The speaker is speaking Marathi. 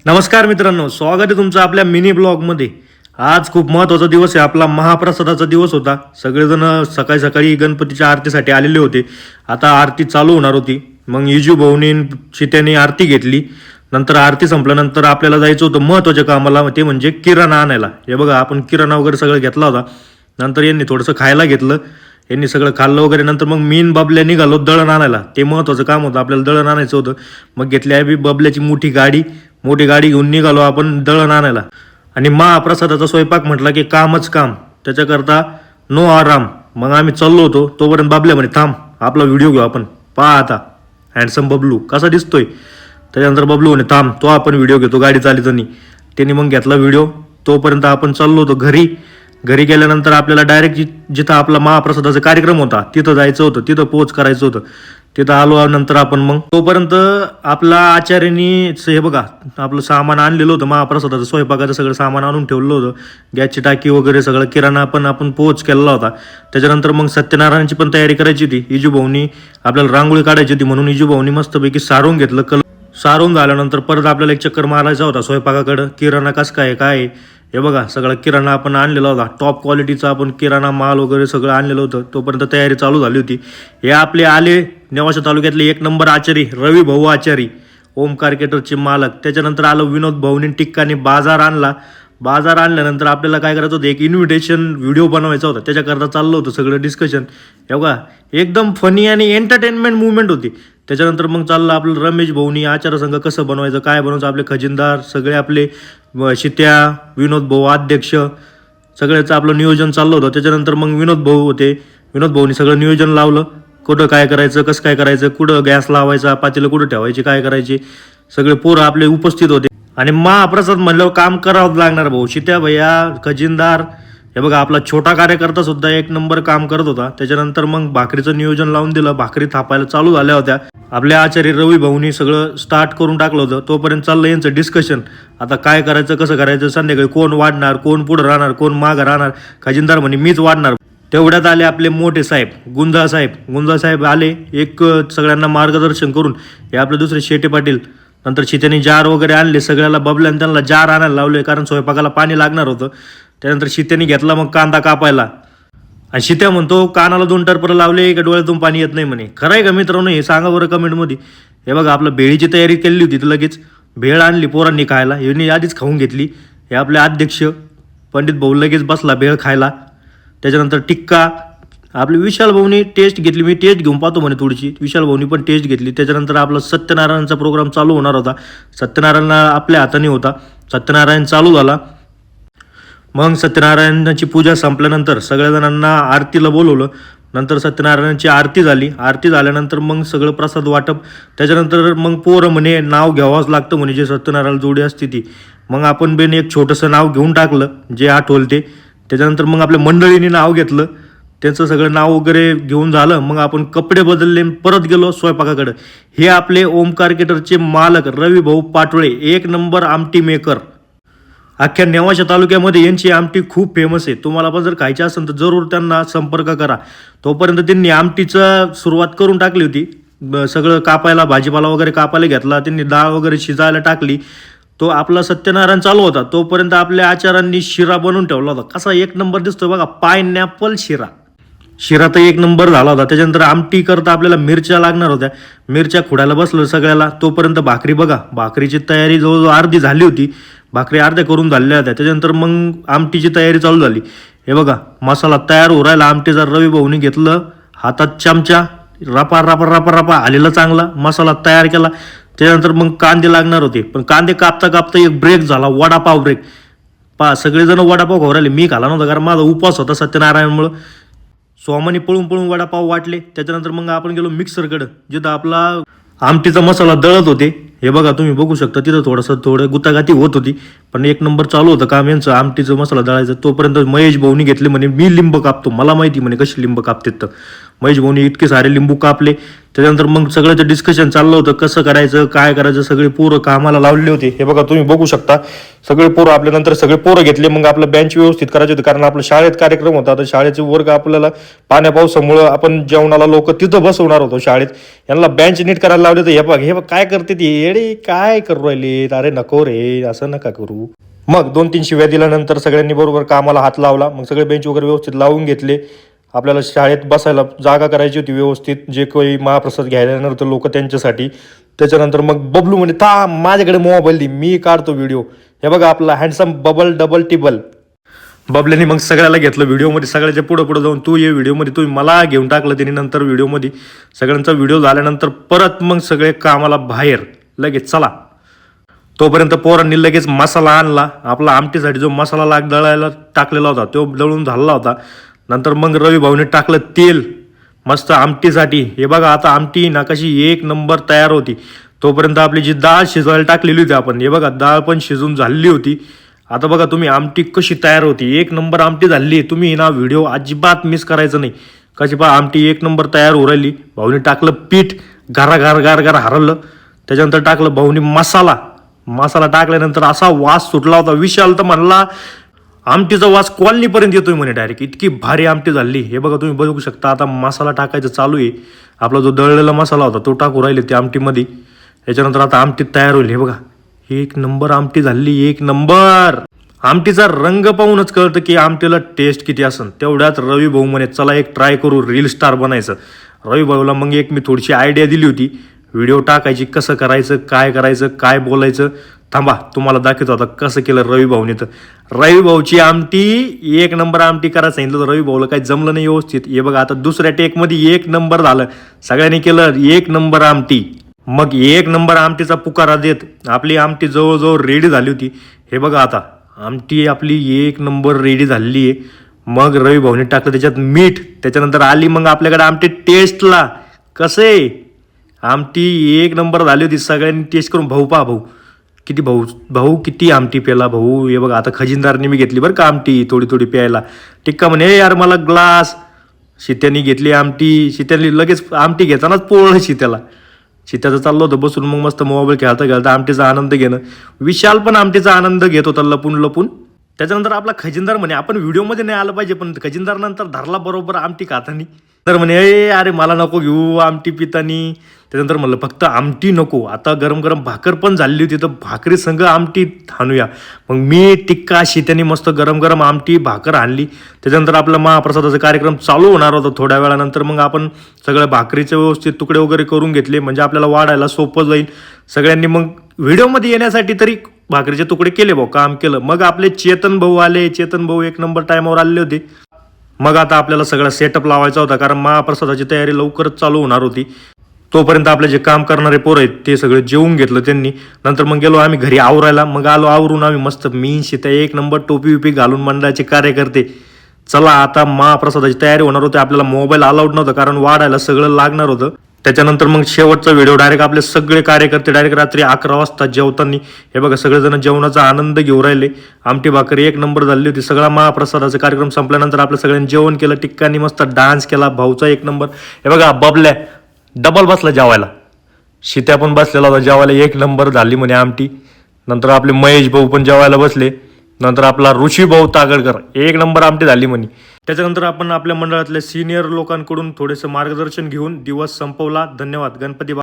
नमस्कार मित्रांनो, स्वागत आहे तुमचं आपल्या मिनी ब्लॉगमध्ये। आज खूप महत्त्वाचा दिवस आहे, आपला महाप्रसादाचा दिवस होता। सगळेजण सकाळी सकाळी गणपतीच्या आरतीसाठी आलेले होते। आता आरती चालू होणार होती, मग इजू भाऊनी चित्याने आरती घेतली। नंतर आरती संपल्यानंतर आपल्याला जायचं होतं महत्त्वाच्या कामाला, ते म्हणजे किराणा आणायला। हे बघा, आपण किराणा वगैरे सगळं घेतला होता। नंतर यांनी थोडंसं खायला घेतलं, यांनी सगळं खाल्लं वगैरे। नंतर मग मीन बबल्या निघालो दळण आणायला, ते महत्त्वाचं काम होतं, आपल्याला दळण आणायचं होतं। मग घेतली आहे बबल्याची मोठी गाडी घेऊन निघालो आपण दळण आणायला। आणि महाप्रसादाचा स्वयंपाक म्हटला की कामच काम, त्याच्याकरता नो आराम। मग आम्ही चाललो होतो, तोपर्यंत बाबल्या म्हणे थांब आपला व्हिडिओ घेऊ आपण, पहा आता हँडसम बबलू कसा दिसतोय। त्याच्यानंतर बबलू म्हणे थांब तो आपण व्हिडिओ घेतो गाडी चालितानी। त्यांनी मग घेतला व्हिडिओ। तोपर्यंत आपण चाललो होतो घरी गेल्यानंतर आपल्याला डायरेक्ट जिथं आपला महाप्रसादाचा कार्यक्रम होता तिथं जायचं होतं, तिथं पोच करायचं होतं। तिथं आलो नंतर आपण मग तोपर्यंत आपला आचार्यांनी हे बघा आपलं सामान आणलेलं होतं, महाप्रसादाचं स्वयंपाकाचं सगळं सामान आणून ठेवलं होतं। गॅसची टाकी वगैरे सगळं किराणा पण आपण पोच केलेला होता। त्याच्यानंतर मग सत्यनारायणची पण तयारी करायची होती। इजू भाऊनी आपल्याला रांगोळी काढायची होती, म्हणून इजू भाऊनी मस्तपैकी सारून घेतलं। सारून झाल्यानंतर परत आपल्याला एक चक्कर मारायचा होता स्वयंपाकाकडं, किराणा कसं काय हे बघा सगळा किराणा आपण आणलेला होता। टॉप क्वालिटीचा आपण किराणा माल वगैरे सगळं आणलेलं होतं। तोपर्यंत तयारी चालू झाली होती। हे आपले आले नेवाशा तालुक्यातले एक नंबर आचारी रवी भाऊ आचारी, ओमकार केटरचे मालक। त्याच्यानंतर आलं विनोद भाऊनी टिक्काने बाजार आणल्यानंतर आपल्याला काय करायचं होतं, एक इन्व्हिटेशन व्हिडिओ बनवायचा होता, त्याच्याकरता चाललं होतं सगळं डिस्कशन। हे बघा एकदम फनी आणि एंटरटेनमेंट मुवमेंट होती। त्याच्यानंतर मग चाललं आपलं रमेश भाऊनी आचारसंघ कसं बनवायचं काय बनवायचं, आपले खजिनदार सगळे आपले शित्या विनोद भाऊ अध्यक्ष सगळ्याचं आपलं नियोजन चाललं होतं। त्याच्यानंतर मग विनोद भाऊ होते, विनोद भाऊनी सगळं नियोजन लावलं, कुठं काय करायचं कसं काय करायचं, कुठं गॅस लावायचा पातेलं कुठं ठेवायची काय करायची, सगळे पोरं आपले उपस्थित होते। आणि महाप्रसाद म्हणल्यावर काम करावंच लागणार भाऊ, शित्या भैया खजिनदार हे बघा आपला छोटा कार्यकर्ता सुद्धा एक नंबर काम करत होता। त्याच्यानंतर मग भाकरीचं नियोजन लावून दिलं, भाकरी थापायला चालू झाल्या होत्या। आपल्या आचार्य रवी भाऊनी सगळं स्टार्ट करून टाकलं होतं। तोपर्यंत चाललं यांचं डिस्कशन, आता काय करायचं कसं करायचं, संध्याकाळी कोण वाढणार, कोण पुढं राहणार, कोण मागं राहणार। खजिनदार म्हणे मीच वाढणार। तेवढ्यात आले आपले मोठे साहेब गुंजा साहेब आले, एक सगळ्यांना मार्गदर्शन करून। हे आपले दुसरे शेटे पाटील, नंतर शित्याने जार वगैरे आणले सगळ्याला, बबल्याने त्यांना जार आणायला लावले कारण स्वयंपाकाला पाणी लागणार होतं। त्यानंतर शित्याने घेतला मग कांदा कापायला, आणि शित्या म्हणतो कानाला 2 टरपर लावले का डोळ्यातून पाणी येत नाही म्हणे। खरं आहे का मित्रांनो, हे सांगा बरं कमेंटमध्ये। हे बघा आपलं भेळीची तयारी केली होती, तर लगेच भेळ आणली पोरांनी खायला, यांनी आधीच खाऊन घेतली। हे आपले अध्यक्ष पंडित भाऊ लगेच बसला भेळ खायला। त्याच्यानंतर टिक्का आपली विशाल भाऊनी टेस्ट घेतली, मी टेस्ट घेऊन पाहतो म्हणे थोडीशी, विशाल भाऊनी पण टेस्ट घेतली। त्याच्यानंतर आपला सत्यनारायणचा प्रोग्राम चालू होणार होता, सत्यनारायण आपल्या हाताने होता। सत्यनारायण चालू झाला, मग सत्यनारायणाची पूजा संपल्यानंतर सगळ्या जणांना आरतीला बोलवलं। नंतर सत्यनारायणाची आरती झाली, आरती झाल्यानंतर मग सगळं प्रसाद वाटप। त्याच्यानंतर मग पोरं म्हणे नाव घ्यावंच लागतं म्हणे, जे सत्यनारायण जोडी असते ती। मग आपण बेन एक छोटंसं नाव घेऊन टाकलं जे आठवलं ते। त्याच्यानंतर मग आपल्या मंडळीने नाव घेतलं, त्यांचं सगळं नाव वगैरे घेऊन झालं। मग आपण कपडे बदलले, परत गेलो स्वयंपाकाकडं। हे आपले ओमकार केटरचे मालक रवी भाऊ पाटोळे, एक नंबर आमटी मेकर। अख्ख्या नेवाशा तालुक्यामध्ये यांची आमटी खूप फेमस आहे। तुम्हाला पण जर खायची असेल तर जरूर त्यांना संपर्क करा। तोपर्यंत त्यांनी आमटीचं सुरुवात करून टाकली होती, सगळं कापायला भाजीपाला वगैरे कापायला घेतला त्यांनी, डाळ वगैरे शिजायला टाकली। तो आपला सत्यनारायण चालू होता, तोपर्यंत आपल्या आचार्यांनी शिरा बनवून ठेवला होता। कसा एक नंबर दिसतोय बघा, पायनॅपल शिरा तर एक नंबर झाला होता। त्याच्यानंतर आमटी करता आपल्याला मिरच्या लागणार होत्या, मिरच्या खुडायला बसलो सगळ्याला। तोपर्यंत भाकरी बघा, भाकरीची तयारी जवळजवळ अर्धी झाली होती, भाकरी अर्ध्या करून झालेल्या होत्या। त्याच्यानंतर मग आमटीची तयारी चालू झाली। हे बघा मसाला तयार होऊ राहिला आमटीचा, रवी भाऊनी घेतलं हातात चमचा, रपा रपा रपा रपा आलेला चांगला मसाला तयार केला। त्याच्यानंतर मग कांदे लागणार होते, पण कांदे कापता एक ब्रेक झाला, वडापाव ब्रेक। सगळेजण वडापाव खाऊ राहिले, मी खाला नव्हता कारण माझा उपवास होता सत्यनारायणमुळं। सोमानी पळून वडापाव वाटले। त्याच्यानंतर मग आपण गेलो मिक्सरकडं, जिथं आपला आमटीचा मसाला दळत होते। हे बघा तुम्ही बघू शकता, तिथं थोडं गुतागाती होत होती, पण एक नंबर चालू होतं काम यांचं आमटीचं मसाला दळायचं। तोपर्यंत महेश भाऊनी घेतले म्हणे मी लिंब कापतो, मला माहिती म्हणे कशी लिंब कापतात। तर महेश भाऊनी इतके सारे लिंबू कापले। त्याच्यानंतर मग सगळं ते डिस्कशन चाललं होतं, कसं करायचं काय करायचं. सगळे पोरं कामाला लावलेले होते. हे बघा तुम्ही बघू शकता, सगळे पोरं आपल्यानंतर सगळे पोरं घेतले. मग आपलं बेंच व्यवस्थित करायचे होते, कारण आपलं शाळेत कार्यक्रम होता. तर शाळेचे वर्ग आपल्याला पाण्या पावसामुळं आपण जेवणाला लोक तिथं बसवणार होतो शाळेत. यांना बेंच नीट करायला लावले होते. हे बघ काय करते ती, येडे काय करू राहिले, अरे नको रे, असं नका करू. मग 2-3 शिव्या दिल्यानंतर सगळ्यांनी बरोबर कामाला हात लावला. मग सगळे बेंच वगैरे व्यवस्थित लावून घेतले. आपल्याला शाळेत बसायला जागा करायची होती व्यवस्थित, जे काही महाप्रसाद घ्यायला येणार होते लोक त्यांच्यासाठी. त्याच्यानंतर मग बबलू म्हणे माझ्याकडे मोबाईल दे, मी काढतो व्हिडिओ. हे बघा आपला हँडसम बबल डबल टिबल. बबल्याने मग सगळ्याला घेतलं व्हिडिओमध्ये, सगळ्याच्या पुढे जाऊन तू ये व्हिडिओमध्ये, तुम्ही मला घेऊन टाकलं त्यांनी. नंतर व्हिडिओमध्ये सगळ्यांचा व्हिडिओ झाल्यानंतर परत मग सगळे कामाला बाहेर लगेच चला. तोपर्यंत पोरांनी लगेच मसाला आणला. आपला आमटीसाठी जो मसाला दळायला टाकलेला होता तो दळून झालेला होता. नंतर मग रवी भाऊने टाकलं तेल मस्त आमटीसाठी. हे बघा आता आमटी ना कशी एक नंबर तयार होती. तोपर्यंत आपली जी डाळ शिजवायला टाकलेली होती आपण, हे बघा डाळ पण शिजून झालेली होती. आता बघा तुम्ही आमटी कशी तयार होती, एक नंबर आमटी झाली. तुम्ही ना व्हिडिओ अजिबात मिस करायचं नाही. कशी पहा आमटी एक नंबर तयार होऊ राहिली. भाऊने टाकलं पीठ, गार हरवलं. त्याच्यानंतर टाकलं भाऊने मसाला टाकल्यानंतर असा वास सुटला होता. विशाल तर म्हणला आमटीचा वास कॉलनीपर्यंत येतोय म्हणे डायरेक्ट, इतकी भारी आमटी झाली. हे बघा तुम्ही बघू शकता. आता मसाला टाकायचं चालू आहे. आपला जो दळलेला मसाला होता तो टाकू राहिले त्या आमटीमध्ये. याच्यानंतर आता आमटी तयार होईल. हे बघा एक नंबर आमटी झाली, एक नंबर. आमटीचा रंग पाहूनच कळतं की आमटीला टेस्ट किती असेल. तेवढ्यात रवी भाऊ म्हणे चला एक ट्राय करू, रील स्टार बनायचं. रवी भाऊला मग एक मी थोडीशी आयडिया दिली होती व्हिडिओ टाकायची, कसं करायचं काय बोलायचं. थांबा तुम्हाला दाखवतो आता कसं केलं रवी भाऊने. तर रवी भाऊची आमटी एक नंबर आमटी करायला सांगितलं तर रवी भाऊला काही जमलं नाही व्यवस्थित. हे बघा आता दुसऱ्या टेकमध्ये एक नंबर झालं. सगळ्यांनी केलं एक नंबर आमटी. मग एक नंबर आमटीचा पुकारा देत आपली आमटी जवळजवळ रेडी झाली होती. हे बघा आता आमटी आपली एक नंबर रेडी झालेली आहे. मग रवी भाऊने टाकलं त्याच्यात मीठ. त्याच्यानंतर आली मग आपल्याकडे आमटी टेस्टला. कसे आमटी एक नंबर झाली होती. सगळ्यांनी टेस्ट करून भाऊ भाऊ किती आमटी प्याला भाऊ. हे बघा आता खजिनदारने मी घेतली बरं का आमटी थोडी प्यायला. टिक्का म्हणे यार मला ग्लास. शित्यानी घेतली आमटी. शित्याने लगेच आमटी घेतानाच पोळलं शित्याचं चाललं होतं बसून मग मस्त मोबाईल खेळता आमटीचा आनंद घेणं. विशाल पण आमटीचा आनंद घेत होता लपून. त्याच्यानंतर आपला खजिनदार म्हणे आपण व्हिडिओमध्ये नाही आलं पाहिजे, पण खजिनदार नंतर धरला बरोबर आमटी खातानी. तर म्हणे अरे मला नको घेऊ आमटी पितानी. त्याच्यानंतर म्हणलं फक्त आमटी नको, आता गरम भाकर पण झालेली होती तर भाकरी संग आमटी आणूया. मग मी टिक्का शित्याने मस्त गरम आमटी भाकर आणली. त्याच्यानंतर आपला महाप्रसादाचा कार्यक्रम चालू होणार होता थोड्या वेळानंतर. मग आपण सगळ्या भाकरीचे व्यवस्थित तुकडे वगैरे करून घेतले, म्हणजे आपल्याला वाढायला सोपं जाईल. सगळ्यांनी मग व्हिडिओमध्ये येण्यासाठी तरी भाकरीचे तुकडे केले भाऊ, काम केलं. मग आपले चेतन भाऊ आले. चेतन भाऊ एक नंबर टायमावर आलेले होते. मग आता आपल्याला सगळा सेटअप लावायचा होता, कारण महाप्रसादाची तयारी लवकरच चालू होणार होती. तोपर्यंत आपले जे काम करणारे पोरं आहेत ते सगळे जेवून घेतलं त्यांनी. नंतर मग गेलो आम्ही घरी आवरायला. मग आलो आवरून आम्ही मस्त मीनशी एक नंबर टोपी घालून मंडळाचे कार्यकर्ते. चला आता महाप्रसादाची तयारी होणार होती. आपल्याला मोबाईल अलाउड नव्हतं कारण वाढायला सगळं लागणार होतं. त्याच्यानंतर मग शेवटचा व्हिडिओ डायरेक्ट आपले सगळे कार्यकर्ते डायरेक्ट रात्री 11 वाजता जेवताना. हे बघा सगळेजण जेवणाचा आनंद घेऊ राहिले. आमटी भाकरी एक नंबर झाली होती. सगळा महाप्रसादाचा कार्यक्रम संपल्यानंतर आपल्या सगळ्यांनी जेवण केलं. टिक्कानी मस्त डान्स केला. भाऊचा एक नंबर. हे बघा बबल्या डबल बसला जेवायला. शित्या पण बसलेला होता जेवायला. एक नंबर झाली म्हणे आमटी. नंतर आपले महेश भाऊ पण जेवायला बसले. नंतर आपला ऋषी भाऊ तागडकर एक नंबर आमटी झाली म्हणे. त्याच्यानंतर आपण आपल्या मंडळातल्या सिनियर लोकांकडून थोडेसे मार्गदर्शन घेऊन दिवस संपवला. धन्यवाद. गणपती